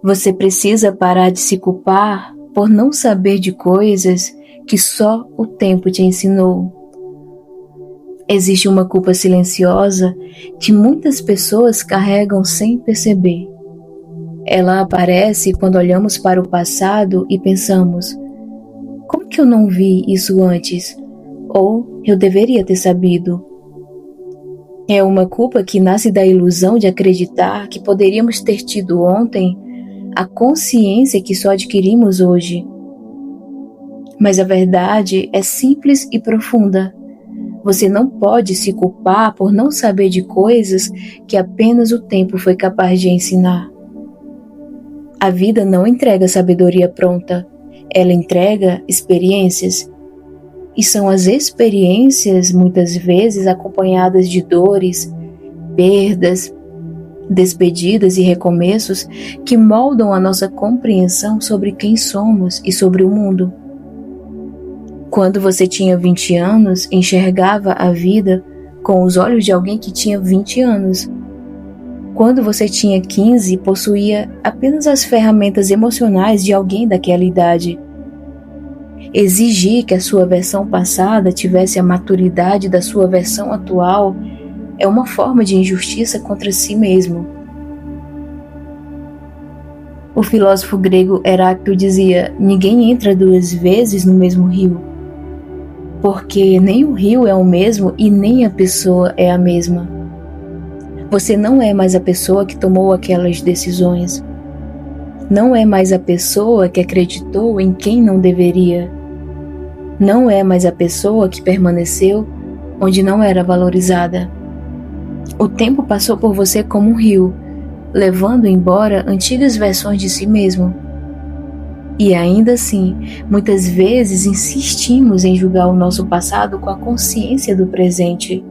Você precisa parar de se culpar por não saber de coisas que só o tempo te ensinou. Existe uma culpa silenciosa que muitas pessoas carregam sem perceber. Ela aparece quando olhamos para o passado e pensamos: como que eu não vi isso antes? Ou eu deveria ter sabido. É uma culpa que nasce da ilusão de acreditar que poderíamos ter tido ontem a consciência que só adquirimos hoje. Mas a verdade é simples e profunda. Você não pode se culpar por não saber de coisas que apenas o tempo foi capaz de ensinar. A vida não entrega sabedoria pronta, ela entrega experiências. E são as experiências, muitas vezes acompanhadas de dores, perdas, despedidas e recomeços, que moldam a nossa compreensão sobre quem somos e sobre o mundo. Quando você tinha 20 anos, enxergava a vida com os olhos de alguém que tinha 20 anos. Quando você tinha 15, possuía apenas as ferramentas emocionais de alguém daquela idade. Exigir que a sua versão passada tivesse a maturidade da sua versão atual é uma forma de injustiça contra si mesmo. O filósofo grego Heráclito dizia: ninguém entra duas vezes no mesmo rio, porque nem o rio é o mesmo e nem a pessoa é a mesma. Você não é mais a pessoa que tomou aquelas decisões. Não é mais a pessoa que acreditou em quem não deveria. Não é mais a pessoa que permaneceu onde não era valorizada. O tempo passou por você como um rio, levando embora antigas versões de si mesmo. E ainda assim, muitas vezes insistimos em julgar o nosso passado com a consciência do presente.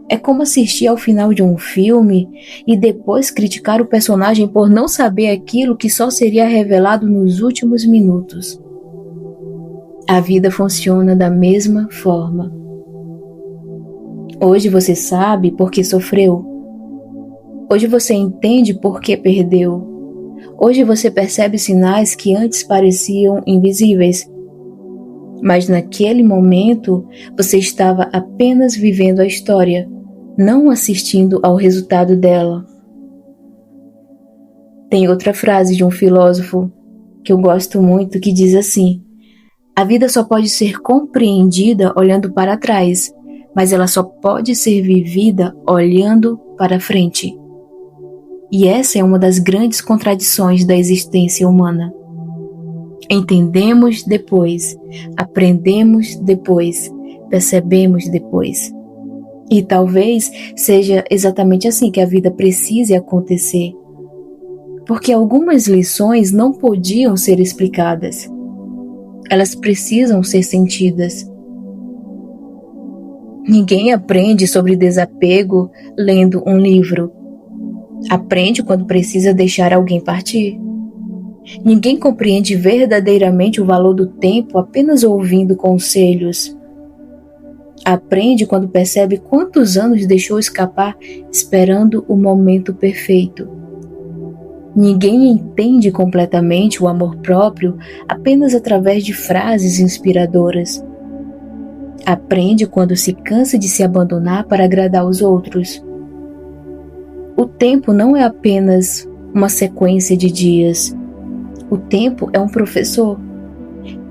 É como assistir ao final de um filme e depois criticar o personagem por não saber aquilo que só seria revelado nos últimos minutos. A vida funciona da mesma forma. Hoje você sabe por que sofreu. Hoje você entende por que perdeu. Hoje você percebe sinais que antes pareciam invisíveis. Mas naquele momento você estava apenas vivendo a história, não assistindo ao resultado dela. Tem outra frase de um filósofo que eu gosto muito que diz assim: a vida só pode ser compreendida olhando para trás, mas ela só pode ser vivida olhando para frente. E essa é uma das grandes contradições da existência humana. Entendemos depois, aprendemos depois, percebemos depois. E talvez seja exatamente assim que a vida precise acontecer. Porque algumas lições não podiam ser explicadas. Elas precisam ser sentidas. Ninguém aprende sobre desapego lendo um livro. Aprende quando precisa deixar alguém partir. Ninguém compreende verdadeiramente o valor do tempo apenas ouvindo conselhos. Aprende quando percebe quantos anos deixou escapar esperando o momento perfeito. Ninguém entende completamente o amor próprio apenas através de frases inspiradoras. Aprende quando se cansa de se abandonar para agradar os outros. O tempo não é apenas uma sequência de dias. O tempo é um professor.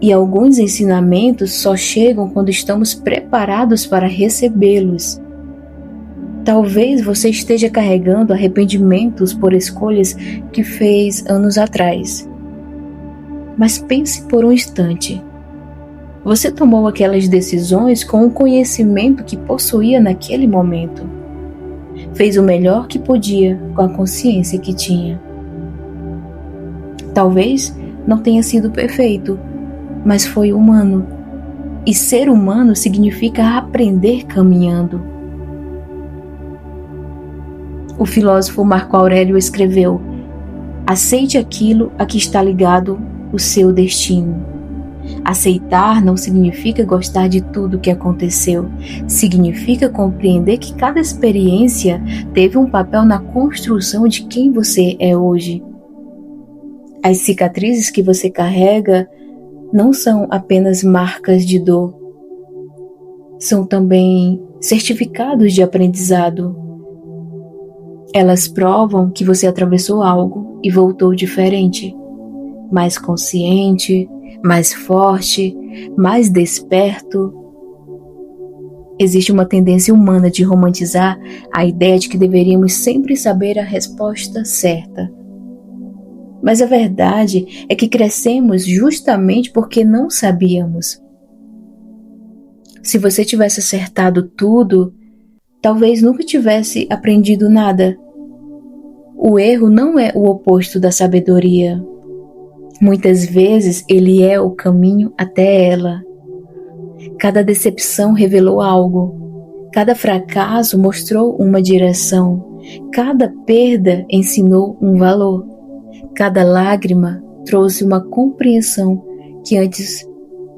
E alguns ensinamentos só chegam quando estamos preparados para recebê-los. Talvez você esteja carregando arrependimentos por escolhas que fez anos atrás. Mas pense por um instante. Você tomou aquelas decisões com o conhecimento que possuía naquele momento. Fez o melhor que podia com a consciência que tinha. Talvez não tenha sido perfeito, mas foi humano. E ser humano significa aprender caminhando. O filósofo Marco Aurélio escreveu: aceite aquilo a que está ligado o seu destino. Aceitar não significa gostar de tudo que aconteceu. Significa compreender que cada experiência teve um papel na construção de quem você é hoje. As cicatrizes que você carrega não são apenas marcas de dor, são também certificados de aprendizado. Elas provam que você atravessou algo e voltou diferente, mais consciente, mais forte, mais desperto. Existe uma tendência humana de romantizar a ideia de que deveríamos sempre saber a resposta certa. Mas a verdade é que crescemos justamente porque não sabíamos. Se você tivesse acertado tudo, talvez nunca tivesse aprendido nada. O erro não é o oposto da sabedoria. Muitas vezes ele é o caminho até ela. Cada decepção revelou algo. Cada fracasso mostrou uma direção. Cada perda ensinou um valor. Cada lágrima trouxe uma compreensão que antes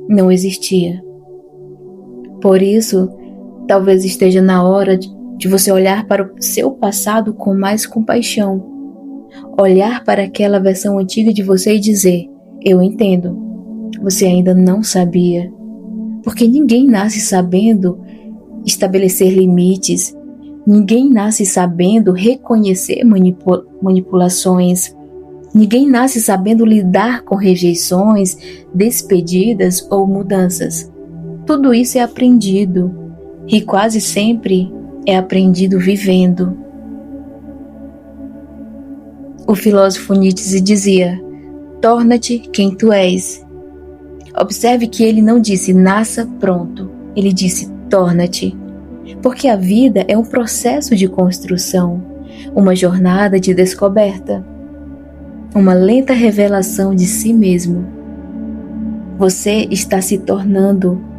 não existia. Por isso, talvez esteja na hora de você olhar para o seu passado com mais compaixão. Olhar para aquela versão antiga de você e dizer: eu entendo, você ainda não sabia. Porque ninguém nasce sabendo estabelecer limites, ninguém nasce sabendo reconhecer manipulações, ninguém nasce sabendo lidar com rejeições, despedidas ou mudanças. Tudo isso é aprendido e quase sempre é aprendido vivendo. O filósofo Nietzsche dizia: torna-te quem tu és. Observe que ele não disse nasça pronto, ele disse torna-te. Porque a vida é um processo de construção, uma jornada de descoberta, uma lenta revelação de si mesmo. Você está se tornando,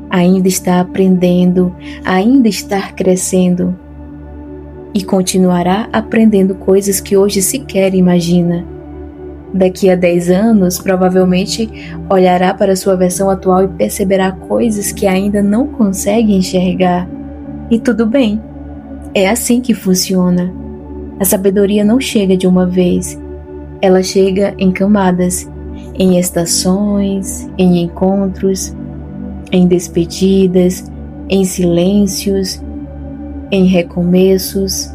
ainda está aprendendo, ainda está crescendo e continuará aprendendo coisas que hoje sequer imagina. Daqui a 10 anos, provavelmente olhará para sua versão atual e perceberá coisas que ainda não consegue enxergar. E tudo bem, é assim que funciona. A sabedoria não chega de uma vez, ela chega em camadas, em estações, em encontros, em despedidas, em silêncios, em recomeços.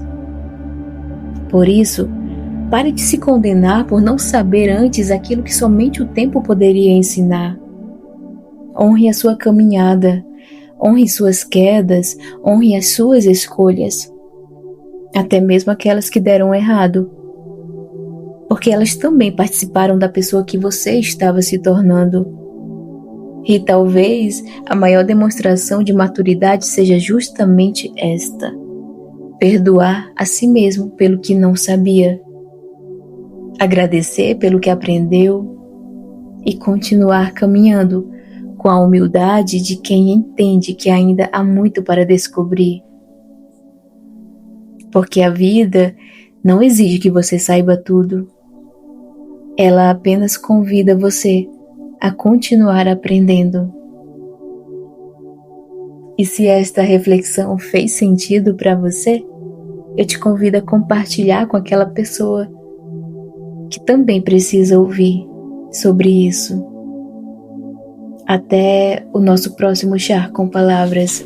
Por isso, pare de se condenar por não saber antes aquilo que somente o tempo poderia ensinar. Honre a sua caminhada, honre suas quedas, honre as suas escolhas, até mesmo aquelas que deram errado, porque elas também participaram da pessoa que você estava se tornando. E talvez a maior demonstração de maturidade seja justamente esta: perdoar a si mesmo pelo que não sabia, agradecer pelo que aprendeu e continuar caminhando com a humildade de quem entende que ainda há muito para descobrir. Porque a vida não exige que você saiba tudo. Ela apenas convida você a continuar aprendendo. E se esta reflexão fez sentido para você, eu te convido a compartilhar com aquela pessoa que também precisa ouvir sobre isso. Até o nosso próximo Chá com Palavras.